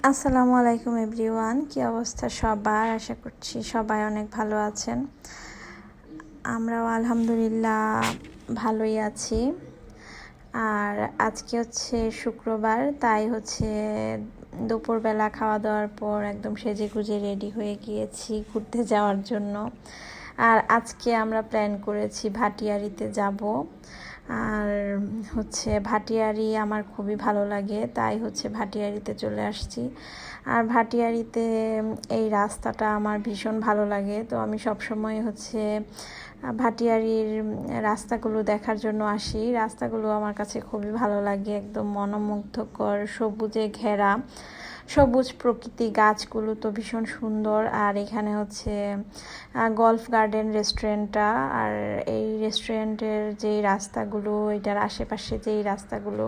আসসালামু আলাইকুম এভরিওয়ান, কি অবস্থা সবার? আশা করছি সবাই অনেক ভালো আছেন। আমরাও আলহামদুলিল্লাহ ভালোই আছি। আর আজকে হচ্ছে শুক্রবার, তাই হচ্ছে দুপুরবেলা খাওয়া দাওয়ার পর একদম সেজে গুজে রেডি হয়ে গিয়েছি ঘুরতে যাওয়ার জন্য। আর আজকে আমরা প্ল্যান করেছি ভাটিয়ারিতে যাব। আর হচ্ছে ভাটিয়ারি আমার খুবই ভালো লাগে, তাই হচ্ছে ভাটিয়ারিতে চলে আসছি। আর ভাটিয়ারিতে এই রাস্তাটা আমার ভীষণ ভালো লাগে, তো আমি সবসময় হচ্ছে ভাটিয়ারির রাস্তাগুলো দেখার জন্য আসি। রাস্তাগুলো আমার কাছে খুবই ভালো লাগে, একদম মনোমুগ্ধকর, সবুজে ঘেরা, সবুজ প্রকৃতি, গাছগুলো তো ভীষণ সুন্দর। আর এখানে হচ্ছে গল্ফ গার্ডেন রেস্টুরেন্টটা, আর এই রেস্টুরেন্টের যেই রাস্তাগুলো, এটার আশেপাশে যেই রাস্তাগুলো,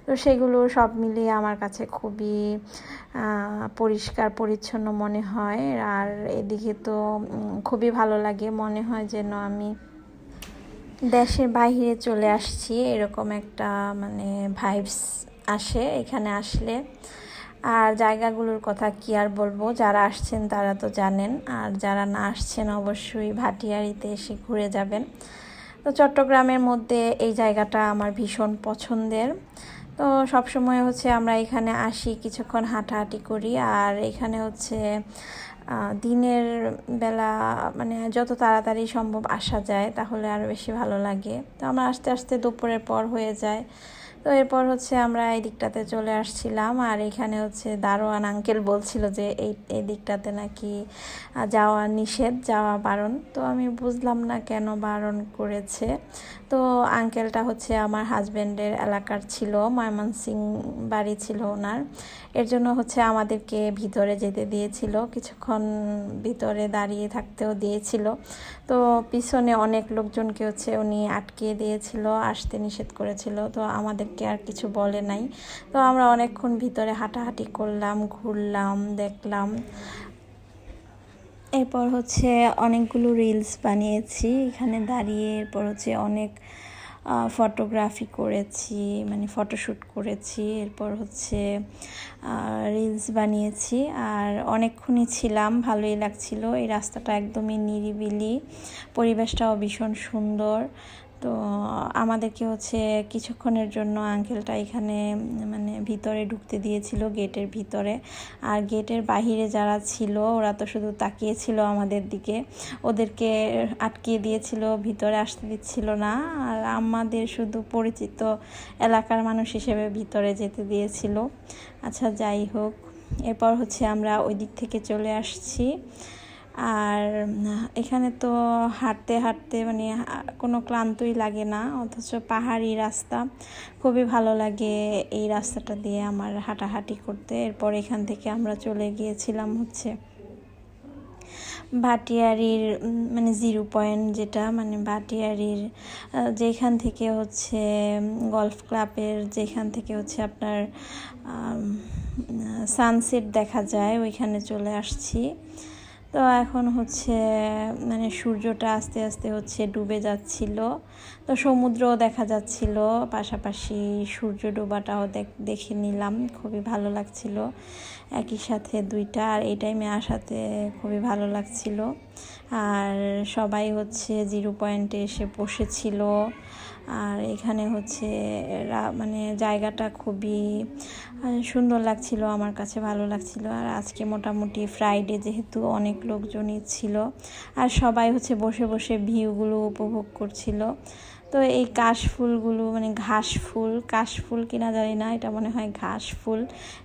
তো সেগুলো সব মিলিয়ে আমার কাছে খুবই পরিষ্কার পরিচ্ছন্ন মনে হয়। আর এদিকে তো খুবই ভালো লাগে, মনে হয় যেন আমি দেশের বাইরে চলে আসছি, এরকম একটা মানে ভাইবস আসে এখানে আসলে। আর জায়গাগুলোর কথা কি আর বলবো, যারা আসছেন তারা তো জানেন, আর যারা না আসছেন অবশ্যই ভাটিয়ারিতে এসে ঘুরে যাবেন। তো চট্টগ্রামের মধ্যে এই জায়গাটা আমার ভীষণ পছন্দের। তো সবসময় হচ্ছে আমরা এখানে আসি, কিছুক্ষণ হাঁটাহাঁটি করি। আর এখানে হচ্ছে দিনের বেলা মানে যত তাড়াতাড়ি সম্ভব আসা যায় তাহলে আরও বেশি ভালো লাগে। তো আমরা আস্তে আস্তে দুপুরের পর হয়ে যায়। তো এরপর হচ্ছে আমরা এই দিকটাতে চলে আসছিলাম। আর এখানে হচ্ছে দারোয়ান আঙ্কেল বলছিল যে এই দিকটাতে নাকি যাওয়া নিষেধ, যাওয়া বারণ। তো আমি বুঝলাম না কেন বারণ করেছে। তো আঙ্কেলটা হচ্ছে আমার হাজব্যান্ডের এলাকার ছিল, ময়মনসিংহ বাড়ি ছিল ওনার, এর জন্য হচ্ছে আমাদেরকে ভিতরে যেতে দিয়েছিল, কিছুক্ষণ ভিতরে দাঁড়িয়ে থাকতেও দিয়েছিল। তো পিছনে অনেক লোকজনকে হচ্ছে উনি আটকে দিয়েছিল, আসতে নিষেধ করেছিল। তো আমাদেরকে আর কিছু বলে নাই। তো আমরা অনেকক্ষণ ভিতরে হাঁটাহাঁটি করলাম, ঘুরলাম, দেখলাম। এরপর হচ্ছে অনেকগুলো রিলস বানিয়েছি এখানে দাঁড়িয়ে। এরপর হচ্ছে অনেক ফটোগ্রাফি করেছি, মানে ফটোশ্যুট করেছি। এরপর হচ্ছে রিলস বানিয়েছি। আর অনেকক্ষণই ছিলাম, ভালোই লাগছিল। এই রাস্তাটা একদমই নিরিবিলি, পরিবেশটাও ভীষণ সুন্দর। তো আমাদেরকে হচ্ছে কিছুক্ষণের জন্য আঙ্কেলটা এখানে মানে ভিতরে ঢুকতে দিয়েছিল, গেটের ভিতরে। আর গেটের বাহিরে যারা ছিল ওরা তো শুধু তাকিয়েছিল আমাদের দিকে, ওদেরকে আটকিয়ে দিয়েছিল, ভিতরে আসতে দিচ্ছিল না। আর আমাদের শুধু পরিচিত এলাকার মানুষ হিসেবে ভিতরে যেতে দিয়েছিল। আচ্ছা, যাই হোক, এরপর হচ্ছে আমরা ওই দিক থেকে চলে আসছি। আর এখানে তো হাঁটতে হাঁটতে মানে কোনো ক্লান্তই লাগে না, অথচ পাহাড়ি রাস্তা, খুবই ভালো লাগে এই রাস্তাটা দিয়ে আমার হাঁটাহাঁটি করতে। এরপর এখান থেকে আমরা চলে গিয়েছিলাম হচ্ছে ভাটিয়ারির মানে জিরো পয়েন্ট, যেটা মানে ভাটিয়ারির যেখান থেকে হচ্ছে গলফ ক্লাবের, যেখান থেকে হচ্ছে আপনার সানসেট দেখা যায়, ওইখানে চলে আসছি। তো এখন হচ্ছে মানে সূর্যটা আস্তে আস্তে হচ্ছে ডুবে যাচ্ছিল, তো সমুদ্রও দেখা যাচ্ছিল, পাশাপাশি সূর্য ডোবাটাও দেখে নিলাম, খুবই ভালো লাগছিল একই সাথে দুইটা। আর এই টাইমে আসাতে খুবই ভালো লাগছিল। আর সবাই হচ্ছে জিরো পয়েন্টে এসে বসেছিল। আর এখানে হচ্ছে মানে জায়গাটা খুবই সুন্দর লাগছিল, আমার কাছে ভালো লাগছিল। আর আজকে মোটামুটি ফ্রাইডে যেহেতু অনেক লোকজনই ছিল, আর সবাই হচ্ছে বসে বসে ভিউগুলো উপভোগ করছিল। তো এই কাশফুলগুলো মানে কাশফুল কিনা জানি না, এটা মনে হয় ঘাস ফুল।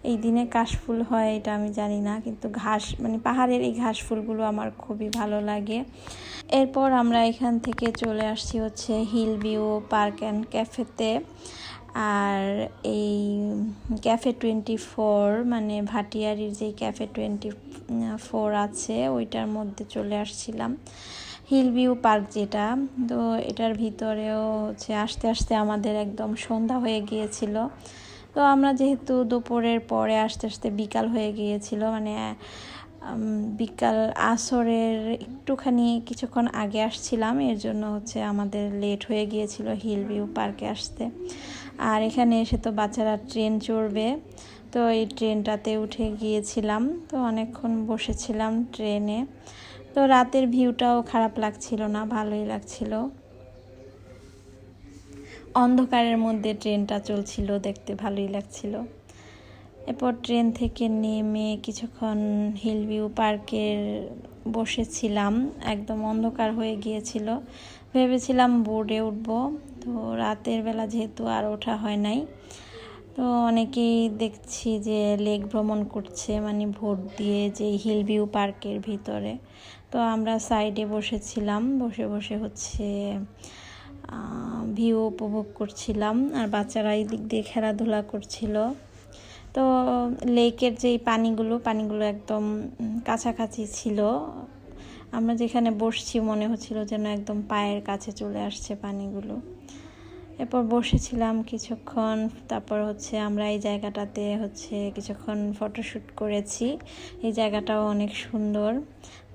এই দিনে কাশফুল হয় এটা আমি জানি না, কিন্তু ঘাস মানে পাহাড়ের এই ঘাস ফুলগুলো আমার খুবই ভালো লাগে। এরপর আমরা এখান থেকে চলে আসছি হচ্ছে হিল ভিউ পার্ক অ্যান্ড ক্যাফেতে। আর এই ক্যাফে 24 মানে ভাটিয়ারির যে ক্যাফে 24 আছে ওইটার মধ্যে চলে আসছিলাম, হিল ভিউ পার্ক যেটা। তো এটার ভিতরেও হচ্ছে আস্তে আস্তে আমাদের একদম সন্ধ্যা হয়ে গিয়েছিল। তো আমরা যেহেতু দুপুরের পরে আস্তে আস্তে বিকাল হয়ে গিয়েছিল, মানে বিকাল আসরের একটুখানি কিছুক্ষণ আগে আসছিলাম, এর জন্য হচ্ছে আমাদের লেট হয়ে গিয়েছিল হিল ভিউ পার্কে আসতে। আর এখানে এসে তো বাচ্চারা ট্রেন চড়বে, তো এই ট্রেনটাতে উঠে গিয়েছিলাম, তো অনেকক্ষণ বসেছিলাম ট্রেনে। তো রাতের ভিউটাও খারাপ লাগছিল না, ভালোই লাগছিল। অন্ধকারের মধ্যে ট্রেনটা চলছিল, দেখতে ভালোই লাগছিল। এরপর ট্রেন থেকে নেমে কিছুক্ষণ হিল ভিউ পার্কের বসেছিলাম। একদম অন্ধকার হয়ে গিয়েছিল, ভেবেছিলাম বোর্ডে উঠব, তো রাতের বেলা যেহেতু আর ওঠা হয় নাই। তো অনেকেই দেখছি যে লেক ভ্রমণ করছে, মানে ভোট দিয়ে যে হিল ভিউ পার্কের ভিতরে। তো আমরা সাইডে বসেছিলাম, বসে বসে হচ্ছে ভিউ উপভোগ করছিলাম, আর বাচ্চারা এই দিক দিয়ে খেলাধুলা করছিল। তো লেকের যেই পানিগুলো একদম কাছাকাছি ছিল। আমরা যেখানে বসছি মনে হচ্ছিল যেন একদম পায়ের কাছে চলে আসছে পানিগুলো। এরপর বসেছিলাম কিছুক্ষণ, তারপর হচ্ছে আমরা এই জায়গাটাতে হচ্ছে কিছুক্ষণ ফটোশ্যুট করেছি। এই জায়গাটাও অনেক সুন্দর।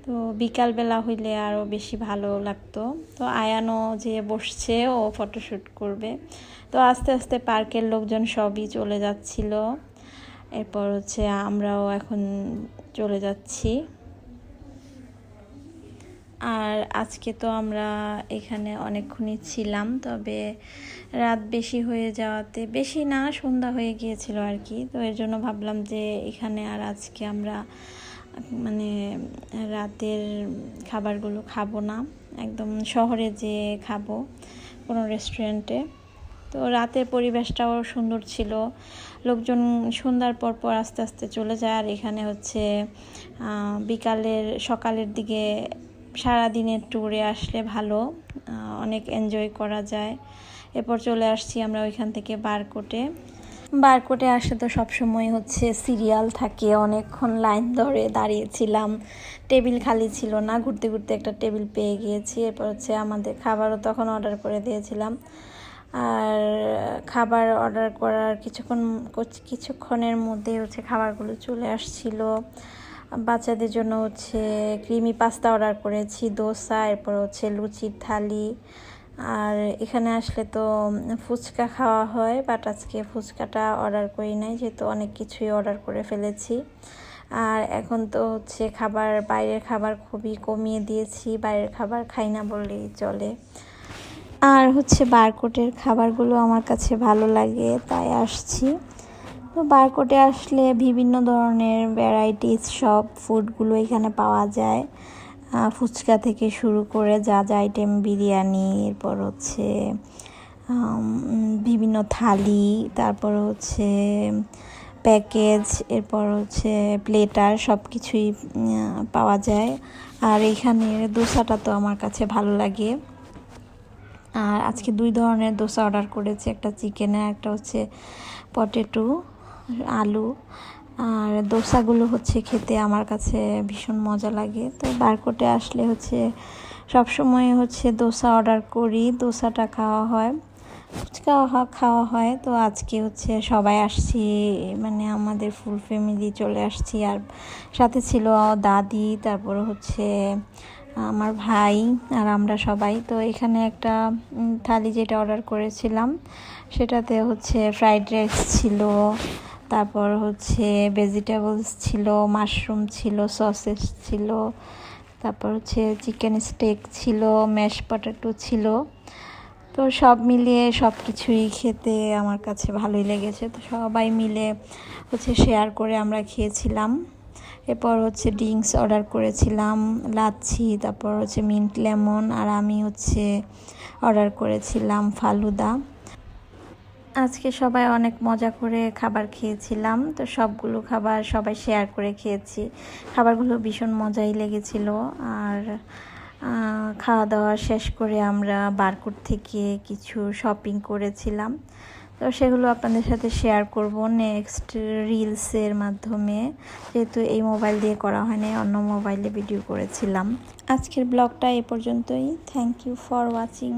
তো বিকালবেলা হইলে আরও বেশি ভালো লাগতো। তো আয়ানও যে বসছে, ও ফটোশ্যুট করবে। তো আস্তে আস্তে পার্কের লোকজন সবই চলে যাচ্ছিল। এরপর হচ্ছে আমরাও এখন চলে যাচ্ছি। আর আজকে তো আমরা এখানে অনেকক্ষণই ছিলাম, তবে রাত বেশি হয়ে যাওয়াতে, বেশি না সন্ধ্যা হয়ে গিয়েছিল আর কি। তো এর জন্য ভাবলাম যে এখানে আর আজকে আমরা মানে রাতের খাবারগুলো খাবো না, একদম শহরে যেয়ে খাবো কোনো রেস্টুরেন্টে। তো রাতের পরিবেশটাও সুন্দর ছিল। লোকজন সন্ধ্যার পর পর আস্তে আস্তে চলে যায়। আর এখানে হচ্ছে সকালের দিকে সারাদিনের ট্যুরে আসলে ভালো, অনেক এনজয় করা যায়। এরপর চলে আসছি আমরা ওইখান থেকে বারকোটে আসলে তো সবসময় হচ্ছে সিরিয়াল থাকে, অনেকক্ষণ লাইন ধরে দাঁড়িয়েছিলাম, টেবিল খালি ছিল না। ঘুরতে ঘুরতে একটা টেবিল পেয়ে গিয়েছি। এরপর হচ্ছে আমাদের খাবারও তখন অর্ডার করে দিয়েছিলাম। আর খাবার অর্ডার করার কিছুক্ষণের মধ্যে হচ্ছে খাবারগুলো চলে আসছিল। বাচ্চাদের জন্য হচ্ছে ক্রিমি পাস্তা অর্ডার করেছি, দোসা, এরপর হচ্ছে লুচির থালি। আর এখানে আসলে তো ফুচকা খাওয়া হয়, বাট আজকে ফুচকাটা অর্ডার করি নাই, যেহেতু অনেক কিছুই অর্ডার করে ফেলেছি। আর এখন তো হচ্ছে বাইরের খাবার খুবই কমিয়ে দিয়েছি, বাইরের খাবার খাই না বললেই চলে। আর হচ্ছে বারকোটের খাবারগুলো আমার কাছে ভালো লাগে, তাই আসছি। তো বারকোটে আসলে বিভিন্ন ধরনের ভ্যারাইটিস সব ফুডগুলো এখানে পাওয়া যায়। ফুচকা থেকে শুরু করে যা যা আইটেম, বিরিয়ানি, এরপর হচ্ছে বিভিন্ন থালি, তারপর হচ্ছে প্যাকেজ, এরপর হচ্ছে প্লেটার, সব কিছুই পাওয়া যায়। আর এইখানের দোসাটা তো আমার কাছে ভালো লাগে। আর আজকে 2 ধরনের দোসা অর্ডার করেছি, একটা চিকেনের, একটা হচ্ছে পটেটো আলু। আর দোসাগুলো হচ্ছে খেতে আমার কাছে ভীষণ মজা লাগে। তো বারকোটে আসলে হচ্ছে সবসময় হচ্ছে দোসা অর্ডার করি, দোসাটা খাওয়া হয়, ফুচকা খাওয়া হয়। তো আজকে হচ্ছে সবাই আসছি, মানে আমাদের ফুল ফ্যামিলি চলে আসছি। আর সাথে ছিল দাদি, তারপর হচ্ছে আমার ভাই, আর আমরা সবাই। তো এখানে একটা থালি যেটা অর্ডার করেছিলাম, সেটাতে হচ্ছে ফ্রাইড রাইস ছিল, তারপর হচ্ছে ভেজিটেবলস ছিল, মাশরুম ছিল, সসেস ছিল, তারপর হচ্ছে চিকেন স্টেক ছিল, ম্যাশ পটেটো ছিল। তো সব মিলিয়ে সব কিছুই খেতে আমার কাছে ভালোই লেগেছে। তো সবাই মিলে হচ্ছে শেয়ার করে আমরা খেয়েছিলাম। এরপর হচ্ছে ড্রিঙ্কস অর্ডার করেছিলাম, লাচ্ছি, তারপর হচ্ছে মিন্ট লেমন, আর আমি হচ্ছে অর্ডার করেছিলাম ফালুদা। আজকে সবাই অনেক মজা করে খাবার খেয়েছিলাম। তো সবগুলো খাবার সবাই শেয়ার করে খেয়েছি। খাবারগুলো ভীষণ মজাই লেগেছিল। আর খাওয়া দাওয়া শেষ করে আমরা বারকোট থেকে কিছু শপিং করেছিলাম। তো সেগুলো আপনাদের সাথে শেয়ার করব নেক্সট রিলসের মাধ্যমে, যেহেতু এই মোবাইল দিয়ে করা হয়নি, অন্য মোবাইলে ভিডিও করেছিলাম। আজকের ব্লগটা এ পর্যন্তই। Thank you for watching.